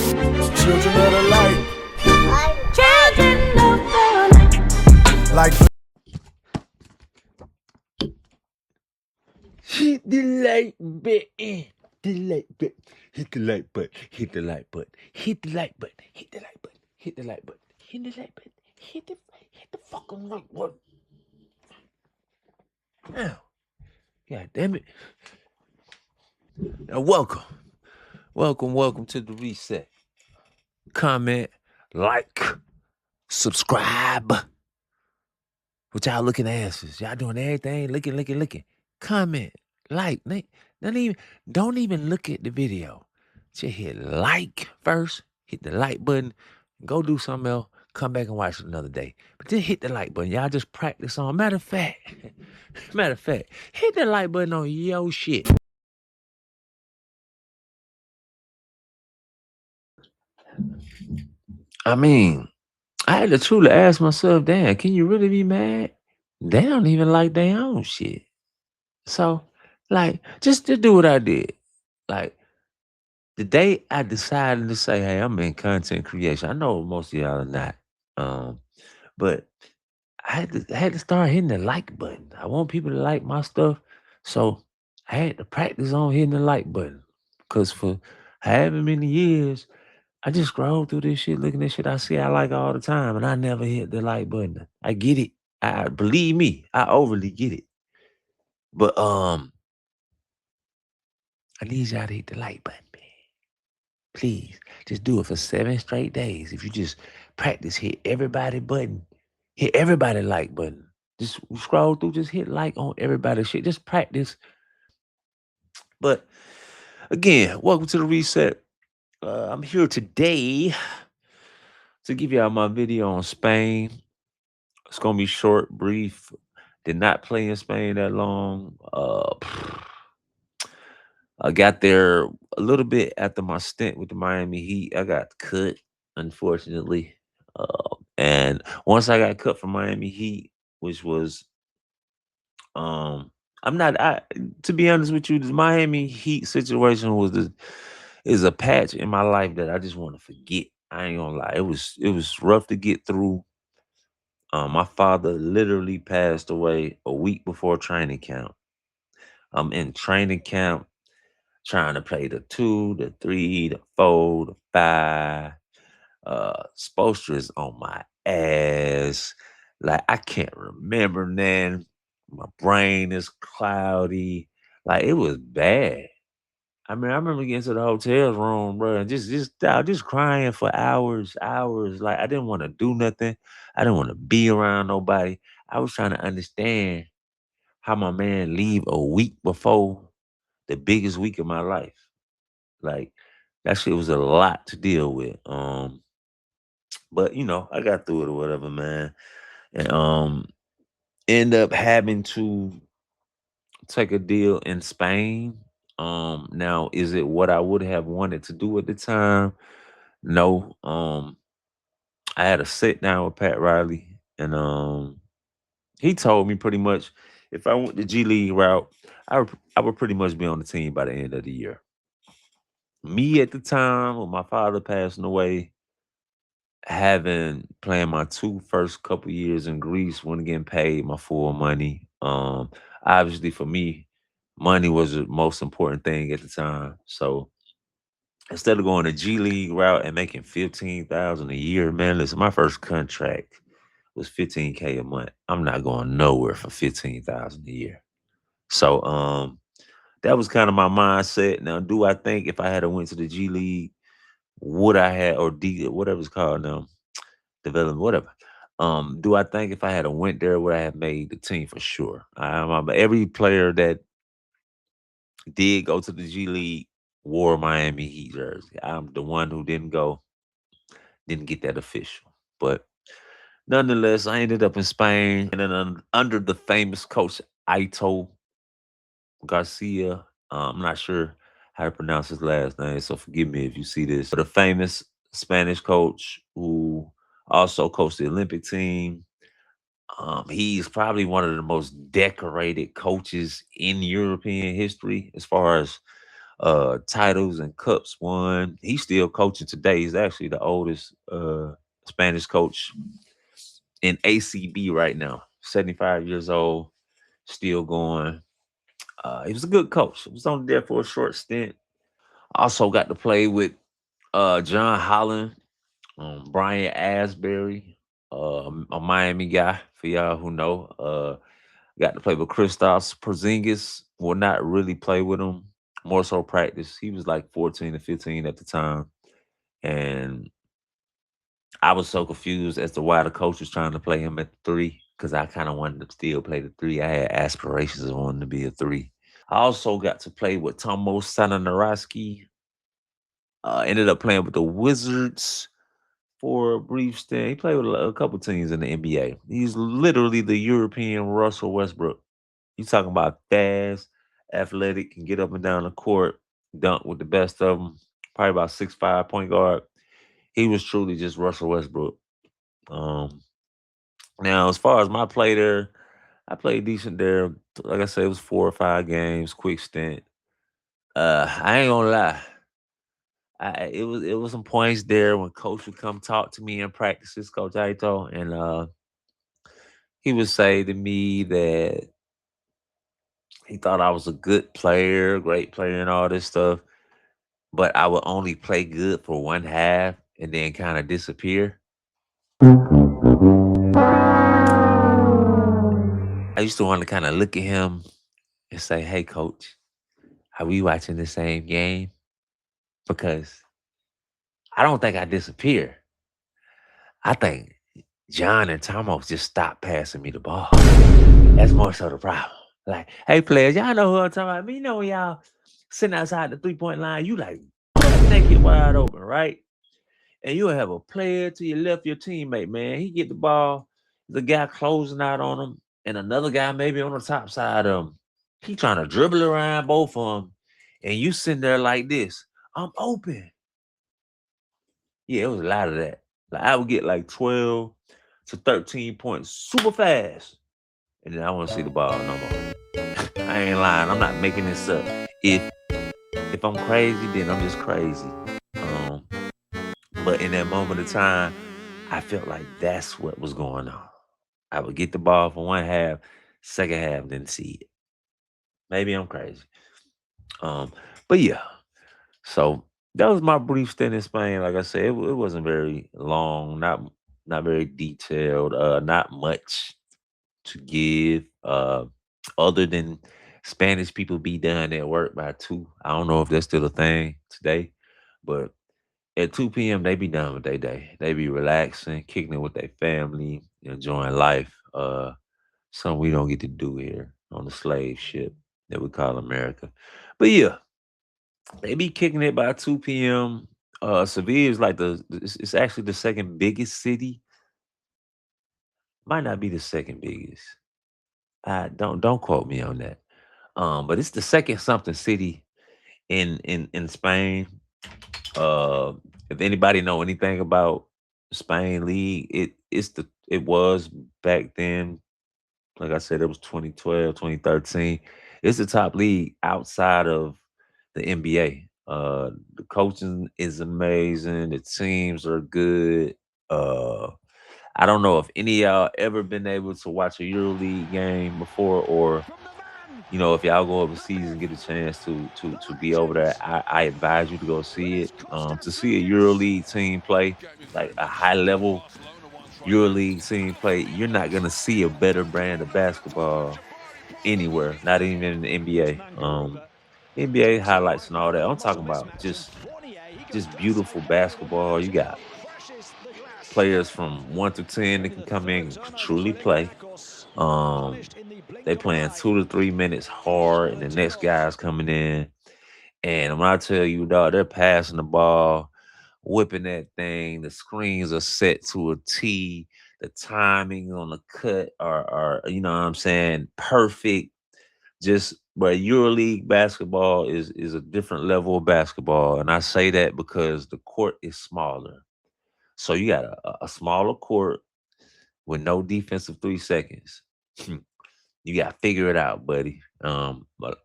Children of the light. Children of the Like Hit the like button. The like button. Hit the like button. Hit the like button. Hit the like button. Hit the like button. Hit the like button. Hit the like button. Hit the fucking like button. Now, God damn it. Now welcome to the reset. Comment, like, subscribe. What y'all looking asses? Y'all doing everything, looking. Comment, like, don't even look at the video. Just hit like first, hit the like button, go do something else, come back and watch it another day. But then hit the like button. Y'all just practice on. Matter of fact, hit the like button on your shit. I mean, I had to truly ask myself, damn, can you really be mad? They don't even like their own shit. So, like, just do what I did. Like, the day I decided to say, hey, I'm in content creation. I know most of y'all are not. Um, but I had to start hitting the like button. I want people to like my stuff. So I had to practice on hitting the like button. Cause for however many years, I just scroll through this shit, looking at shit I see I like all the time, and I never hit the like button. I get it. I believe me, I overly get it. But I need y'all to hit the like button, man. Please, just do it for 7 straight days. If you just practice, hit everybody like button. Just scroll through, just hit like on everybody's shit. Just practice. But again, welcome to the reset. I'm here today to give y'all my video on Spain. It's gonna be short, brief. Did not play in Spain that long. I got there a little bit after my stint with the Miami Heat. I got cut, unfortunately. And once I got cut from Miami Heat, which was I'm not I to be honest with you, the Miami Heat situation is a patch in my life that I just want to forget. I ain't gonna lie. It was rough to get through. My father literally passed away a week before training camp. I'm in training camp trying to play the 2, the 3, the 4, the 5. Spoelstra is on my ass. Like I can't remember then. My brain is cloudy. Like it was bad. I mean, I remember getting to the hotel room, bro, and just crying for hours. Like I didn't want to do nothing. I didn't want to be around nobody. I was trying to understand how my man leave a week before the biggest week of my life. Like that shit was a lot to deal with. But I got through it or whatever, man. And end up having to take a deal in Spain. Now is it what I would have wanted to do at the time? No. I had a sit down with Pat Riley and he told me pretty much if I went the G League route, I would pretty much be on the team by the end of the year. Me at the time, with my father passing away, having playing my two first couple years in Greece, wasn't getting paid my full money. Obviously for me, money was the most important thing at the time. So instead of going the G League route and making 15,000 a year, man, listen, my first contract was 15K a month. I'm not going nowhere for 15,000 a year. So that was kind of my mindset. Now, do I think if I had went to the G League, would I have or D whatever it's called now, development, whatever. Do I think if I had went there, would I have made the team for sure? Every player that did go to the G League wore Miami Heat jersey. I'm the one who didn't go, didn't get that official. But nonetheless, I ended up in Spain and then under the famous coach Aito Garcia. I'm not sure how to pronounce his last name, so forgive me if you see this. But a famous Spanish coach who also coached the Olympic team. He's probably one of the most decorated coaches in European history as far as titles and cups won. He's still coaching today. He's actually the oldest Spanish coach in ACB right now. 75 years old, still going. He was a good coach. He was only there for a short stint. Also got to play with John Holland, Brian Asbury, a Miami guy for y'all who know. Got to play with Kristaps Porzingis. Will not really play with him. More so practice. He was like 14 to 15 at the time. And I was so confused as to why the coach was trying to play him at the three because I kind of wanted to still play the three. I had aspirations of wanting to be a three. I also got to play with Tomo Sananaraski. Ended up playing with the Wizards for a brief stint. He played with a couple teams in the NBA. He's literally the European Russell Westbrook. You talking about fast, athletic, can get up and down the court, dunk with the best of them. Probably about 6'5" point guard. He was truly just Russell Westbrook. Um, Now, as far as my play there, I played decent there. Like I said, it was 4 or 5 games, quick stint. I ain't gonna lie. It was some points there when coach would come talk to me in practices, Coach Aito, and he would say to me that he thought I was a good player, great player, and all this stuff, but I would only play good for one half and then kind of disappear. I used to want to kind of look at him and say, "Hey, coach, are we watching the same game?" Because I don't think I disappear. I think John and Thomas just stopped passing me the ball. That's more so the problem. Like, hey players, y'all know who I'm talking about. I mean, you know when y'all sitting outside the 3-point line, you like butt naked wide open, right? And you'll have a player to your left, your teammate, man. He get the ball, the guy closing out on him, and another guy maybe on the top side of him. He trying to dribble around both of them, and you sitting there like this. I'm open. Yeah, it was a lot of that. Like I would get like 12 to 13 points super fast. And then I won't see the ball no more. I ain't lying. I'm not making this up. If if I'm crazy, then I'm just crazy. Um, but in that moment of time, I felt like that's what was going on. I would get the ball for one half, second half, didn't see it. Maybe I'm crazy. Um, but yeah. So that was my brief stint in Spain. Like I said, it wasn't very long, not very detailed, not much to give. Other than Spanish people be done at work by 2. I don't know if that's still a thing today, but at 2 p.m. they be done with their day. They be relaxing, kicking it with their family, enjoying life. Something we don't get to do here on the slave ship that we call America. But yeah, they be kicking it by 2 p.m. Seville is like it's actually the second biggest city. Might not be the second biggest. I don't quote me on that. But it's the second something city in Spain. Uh, if anybody know anything about Spain league, it was back then. Like I said, it was 2012, 2013. It's the top league outside of the NBA. The coaching is amazing. The teams are good. Uh, I don't know if any of y'all ever been able to watch a EuroLeague game before, or if y'all go overseas and get a chance to be over there. I advise you to go see it. To see a EuroLeague team play, like a high level EuroLeague team play, you're not gonna see a better brand of basketball anywhere, not even in the NBA. NBA highlights and all that. I'm talking about just beautiful basketball. You got players from 1 to 10 that can come in and truly play. Um, they playing 2 to 3 minutes hard, and the next guy's coming in. And when I tell you, dog, they're passing the ball, whipping that thing. The screens are set to a T. The timing on the cut are you know what I'm saying, perfect. Just but EuroLeague basketball is a different level of basketball, and I say that because the court is smaller. So you got a smaller court with no defensive 3 seconds. You got to figure it out, buddy. A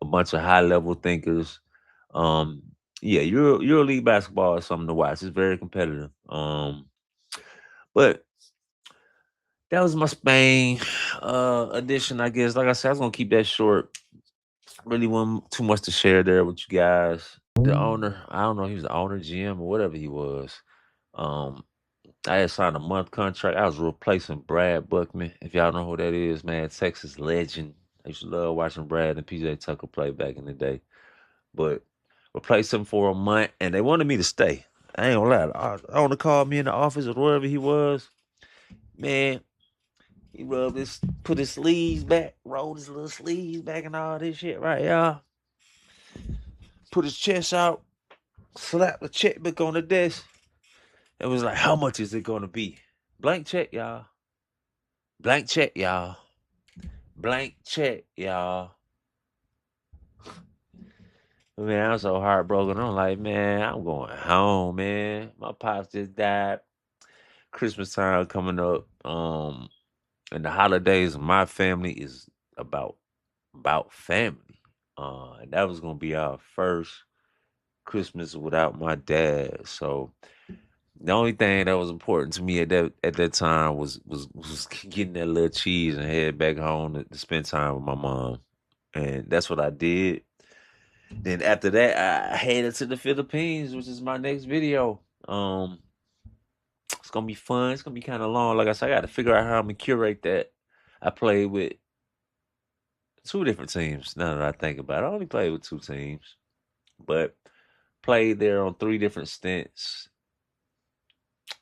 bunch of high level thinkers, Um, yeah, EuroLeague basketball is something to watch. It's very competitive. But that was my Spain edition, I guess. Like I said, I was gonna keep that short. Really wasn't too much to share there with you guys. The owner, I don't know, he was the owner, GM, or whatever he was. Um, I had signed a month contract. I was replacing Brad Buckman. If y'all know who that is, man, Texas legend. I used to love watching Brad and PJ Tucker play back in the day. But replaced him for a month, and they wanted me to stay. I ain't gonna lie. I want to call me in the office or wherever he was. Man, he put his sleeves back, rolled his little sleeves back, and all this shit, right, y'all? Put his chest out, slapped the checkbook on the desk. It was like, how much is it gonna be? Blank check, y'all. Blank check, y'all. Blank check, y'all. Man, I'm so heartbroken. I'm like, man, I'm going home, man. My pops just died. Christmas time coming up. And the holidays, my family is about family. And that was gonna be our first Christmas without my dad. So the only thing that was important to me at that time was getting that little cheese and head back home to spend time with my mom. And that's what I did. Then after that, I headed to the Philippines, which is my next video. It's gonna be fun. It's gonna be kind of long. Like I said, I got to figure out how I'm gonna curate that. I played with two different teams. Now that I think about it, I only played with two teams, but played there on three different stints.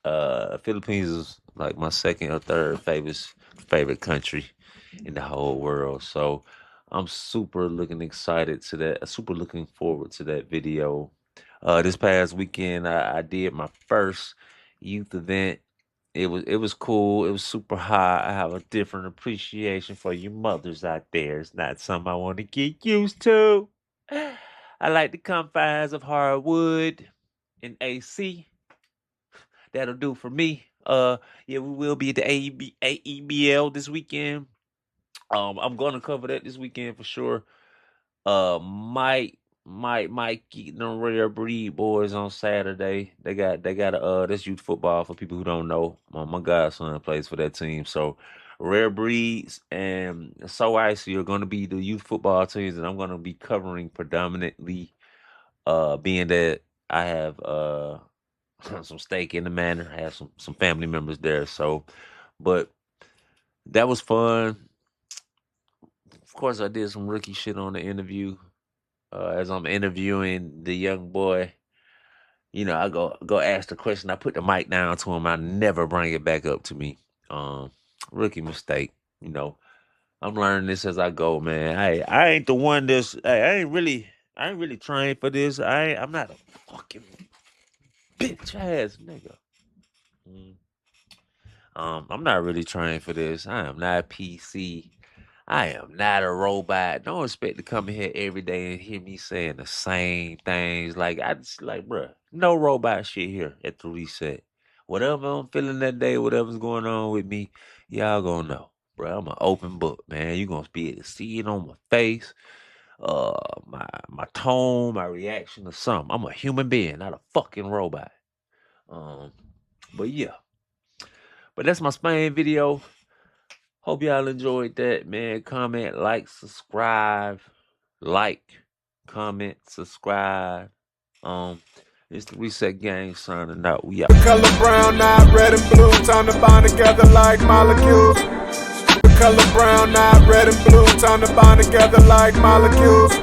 Philippines is like my second or third favorite country in the whole world. So I'm super looking excited to that. Super looking forward to that video. This past weekend, I did my first youth event. It was cool. It was super hot. I have a different appreciation for you mothers out there. It's not something I want to get used to. I like the confines of hardwood and AC. That'll do for me. Yeah, we will be at the AEBL this weekend. I'm gonna cover that this weekend for sure. Mike getting the Rare Breed boys on Saturday. They got that's youth football for people who don't know. My godson plays for that team. So Rare Breeds and So Icy are gonna be the youth football teams that I'm gonna be covering predominantly. Being that I have some stake in the manor. I have some family members there. So but that was fun. Of course I did some rookie shit on the interview. As I'm interviewing the young boy, I go ask the question. I put the mic down to him. I never bring it back up to me. Um, Rookie mistake. You know, I'm learning this as I go, man. I ain't the one that's. Hey, I ain't really trying for this. I'm not a fucking bitch ass nigga. Mm. I'm not really trying for this. I am not PC. I am not a robot. Don't expect to come in here every day and hear me saying the same things. Like I just like, bruh, no robot shit here at the reset. Whatever I'm feeling that day, whatever's going on with me, y'all gonna know, bruh. I'm an open book, man. You gonna be able to see it on my face, my tone, my reaction to something. I'm a human being, not a fucking robot. Um, but yeah, but that's my Spain video. Hope y'all enjoyed that, man. Comment, like, subscribe. Like, comment, subscribe. It's the Reset Gang signing out. We out. The color brown, not red and blue. Time to bind together like molecules. The color brown, not red and blue. Time to bind together like molecules.